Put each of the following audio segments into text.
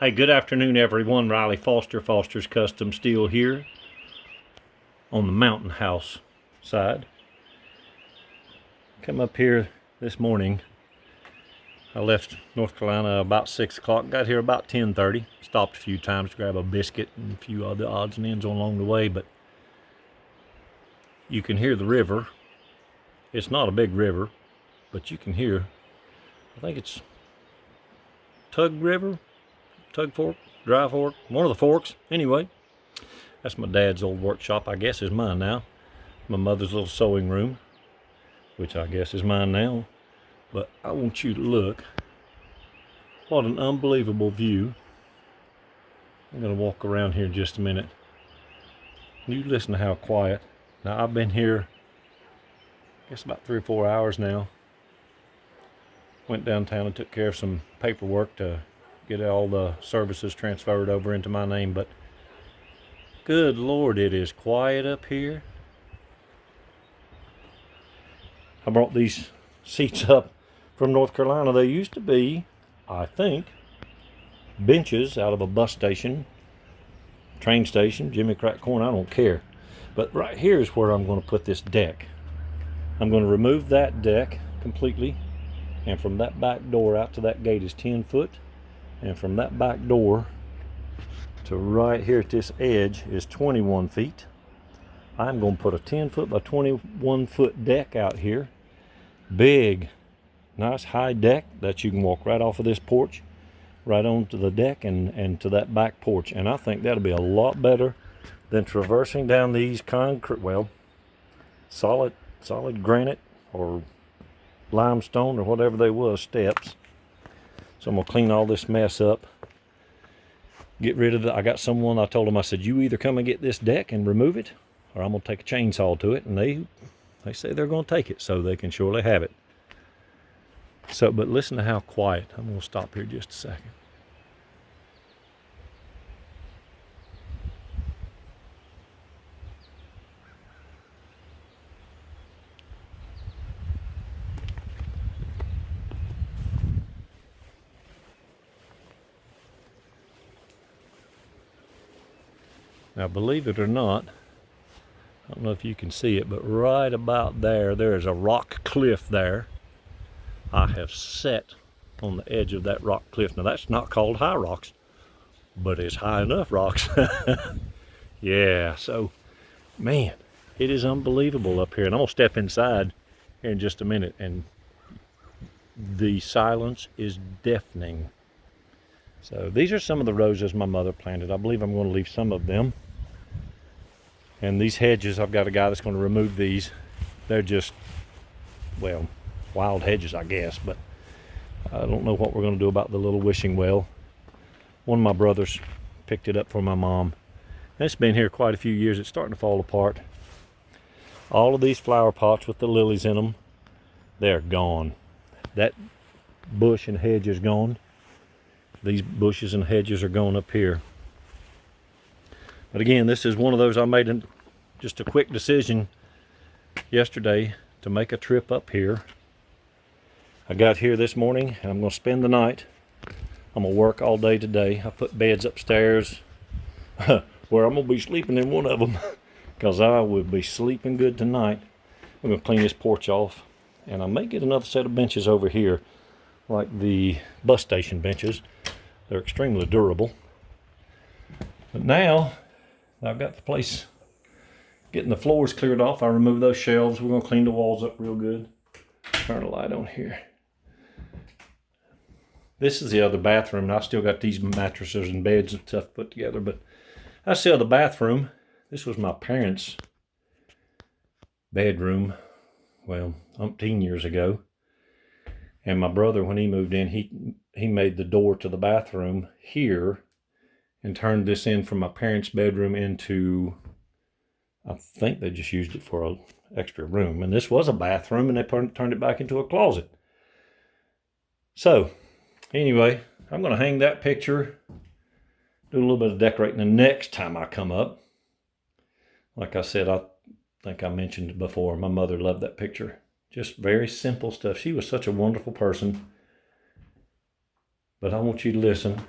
Hey, good afternoon, everyone. Riley Foster, Foster's Custom Steel here on the Mountain House side. Come up here this morning. I left North Carolina about 6 o'clock, got here about 10:30. Stopped a few times to grab a biscuit and a few other odds and ends along the way, but you can hear the river. It's not a big river, but you can hear, I think it's Tug River, Tug Fork, Dry Fork, one of the forks. Anyway, that's my dad's old workshop, I guess is mine now. My mother's little sewing room, which I guess is mine now. But I want you to look. What an unbelievable view. I'm going to walk around here in just a minute. You listen to how quiet. Now, I've been here, I guess about 3 or 4 hours now. Went downtown and took care of some paperwork to get all the services transferred over into my name, but good Lord, it is quiet up here. I brought these seats up from North Carolina. They used to be, I think, benches out of a bus station, train station, Jimmy Crack Corn, I don't care. But right here is where I'm going to put this deck. I'm going to remove that deck completely, and from that back door out to that gate is 10 foot. And from that back door to right here at this edge is 21 feet. I'm going to put a 10 foot by 21 foot deck out here. Big, nice high deck that you can walk right off of this porch, right onto the deck and to that back porch. And I think that'll be a lot better than traversing down these concrete, well, solid granite or limestone or whatever they was, steps. So I'm going to clean all this mess up, get rid of it. I got someone, I told them, I said, you either come and get this deck and remove it, or I'm going to take a chainsaw to it. And they say they're going to take it, so they can surely have it. So, but listen to how quiet. I'm going to stop here just a second. Now, believe it or not, I don't know if you can see it, but right about there, there is a rock cliff there. I have sat on the edge of that rock cliff. Now, that's not called high rocks, but it's high enough rocks. Yeah, so, man, it is unbelievable up here. And I'm going to step inside here in just a minute, and the silence is deafening. So these are some of the roses my mother planted. I believe I'm going to leave some of them. And these hedges, I've got a guy that's going to remove these. They're just, well, wild hedges, I guess. But I don't know what we're going to do about the little wishing well. One of my brothers picked it up for my mom. And it's been here quite a few years. It's starting to fall apart. All of these flower pots with the lilies in them, they're gone. That bush and hedge is gone. These bushes and hedges are going up here. But again, this is one of those I made just a quick decision yesterday to make a trip up here. I got here this morning and I'm going to spend the night. I'm going to work all day today. I put beds upstairs where I'm going to be sleeping in one of them because I will be sleeping good tonight. I'm going to clean this porch off, and I may get another set of benches over here like the bus station benches. They're extremely durable. But now I've got the place getting the floors cleared off. I removed those shelves. We're going to clean the walls up real good. Turn the light on here. This is the other bathroom. I still got these mattresses and beds and stuff put together, but that's the other bathroom. This was my parents' bedroom, well, umpteen years ago. And my brother, when he moved in, he made the door to the bathroom here and turned this in from my parents' bedroom into, I think they just used it for an extra room. And this was a bathroom, and they turned it back into a closet. So, anyway, I'm going to hang that picture, do a little bit of decorating the next time I come up. Like I said, I think I mentioned before, my mother loved that picture. Just very simple stuff. She was such a wonderful person. But I want you to listen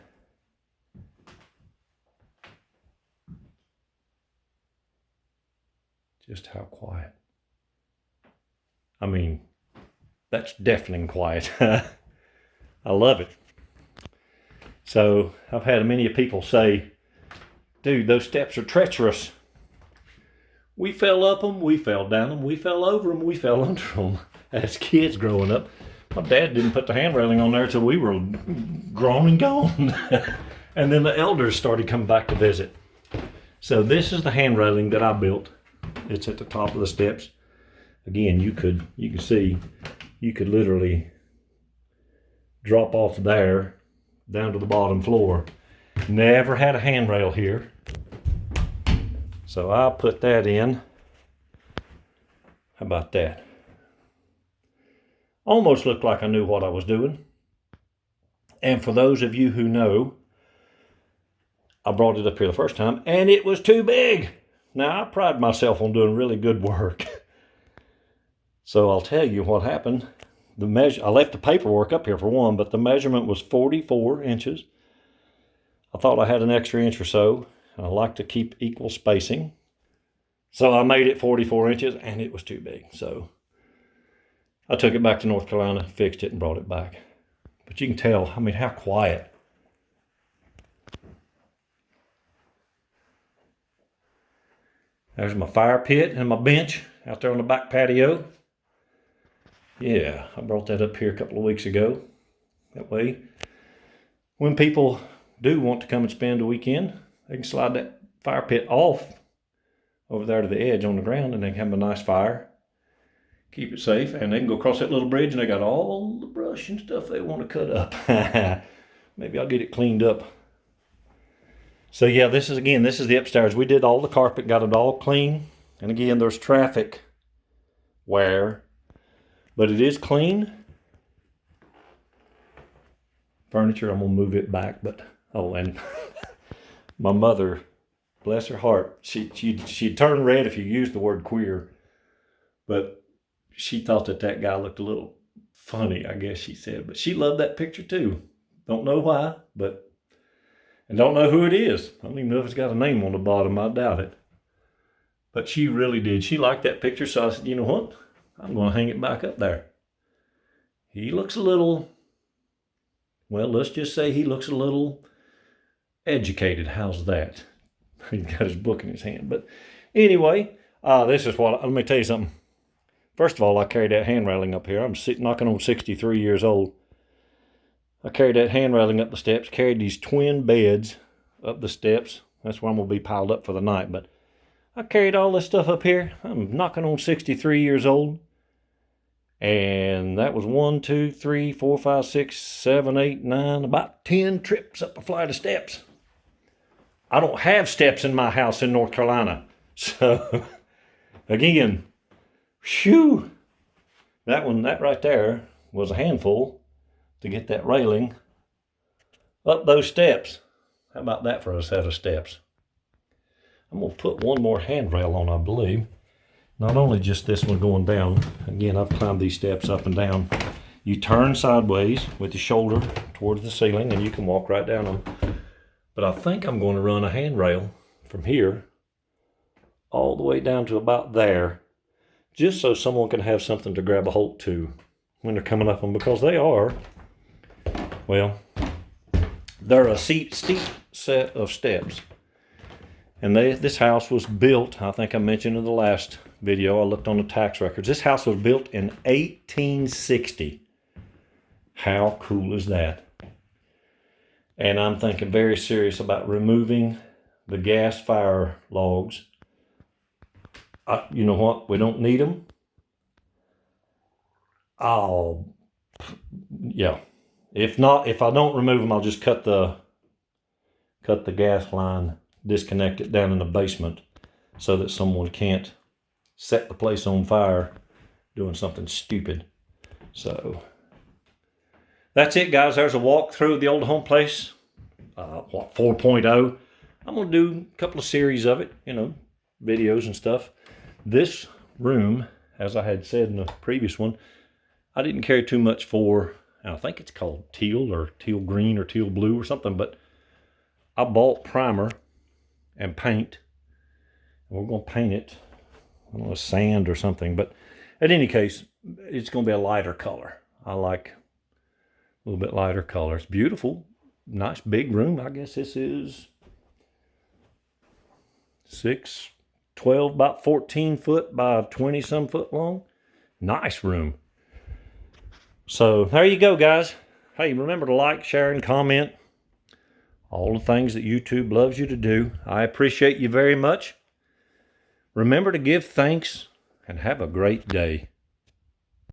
Just how quiet. I mean, that's deafening quiet. I love it. So I've had many people say, dude, those steps are treacherous. We fell up them, we fell down them, we fell over them, we fell under them. As kids growing up, my dad didn't put the hand railing on there till we were grown and gone. And then the elders started coming back to visit. So this is the hand railing that I built. It's at the top of the steps. Again, you can see, you could literally drop off there down to the bottom floor. Never had a handrail here. So I'll put that in. How about that? Almost looked like I knew what I was doing. And for those of you who know, I brought it up here the first time and it was too big. Now I pride myself on doing really good work. So I'll tell you what happened. I left the paperwork up here for one, but the measurement was 44 inches. I thought I had an extra inch or so. I like to keep equal spacing. So I made it 44 inches and it was too big. So I took it back to North Carolina, fixed it and brought it back. But you can tell, I mean, how quiet. There's my fire pit and my bench out there on the back patio. Yeah, I brought that up here a couple of weeks ago. That way, when people do want to come and spend a weekend, they can slide that fire pit off over there to the edge on the ground and they can have a nice fire. Keep it safe, and they can go across that little bridge and they got all the brush and stuff they want to cut up. Maybe I'll get it cleaned up. So yeah, this is the upstairs. We did all the carpet, got it all clean. And again, there's traffic wear, but it is clean. Furniture, I'm gonna move it back, but, oh, and my mother, bless her heart, she'd turn red if you used the word queer, but she thought that guy looked a little funny, I guess she said, but she loved that picture too. Don't know why, and don't know who it is. I don't even know if it's got a name on the bottom. I doubt it. But she really did. She liked that picture, so I said, you know what? I'm going to hang it back up there. He looks a little, well, let's just say he looks a little educated. How's that? He's got his book in his hand. But anyway, this is what, let me tell you something. First of all, I carried that hand railing up here. I'm knocking on 63 years old. I carried that hand railing up the steps, carried these twin beds up the steps. That's where I'm going to be piled up for the night. But I carried all this stuff up here. I'm knocking on 63 years old. And that was 1, 2, 3, 4, 5, 6, 7, 8, 9, about 10 trips up a flight of steps. I don't have steps in my house in North Carolina. So, again, whew, that right there was a handful to get that railing up those steps. How about that for a set of steps? I'm going to put one more handrail on, I believe. Not only just this one going down. Again, I've climbed these steps up and down. You turn sideways with the shoulder towards the ceiling and you can walk right down them. But I think I'm going to run a handrail from here all the way down to about there, just so someone can have something to grab a hold to when they're coming up them, because they are, well, they're a steep set of steps. And this house was built, I think I mentioned in the last video, I looked on the tax records. This house was built in 1860. How cool is that? And I'm thinking very serious about removing the gas fire logs. You know what? We don't need them. Yeah. If I don't remove them, I'll just cut the gas line, disconnect it down in the basement so that someone can't set the place on fire doing something stupid. So that's it, guys. There's a walk through the old home place, 4.0. I'm going to do a couple of series of it, videos and stuff. This room, as I had said in the previous one, I didn't care too much for, I think it's called teal or teal green or teal blue or something, but I bought primer and paint. And we're going to paint it. I don't know, sand or something. But in any case, it's going to be a lighter color. I like a little bit lighter color. It's beautiful. Nice big room. I guess this is 12, about 14 foot by 20 some foot long. Nice room. So there you go, guys. Hey, remember to like, share, and comment. All the things that YouTube loves you to do. I appreciate you very much. Remember to give thanks and have a great day.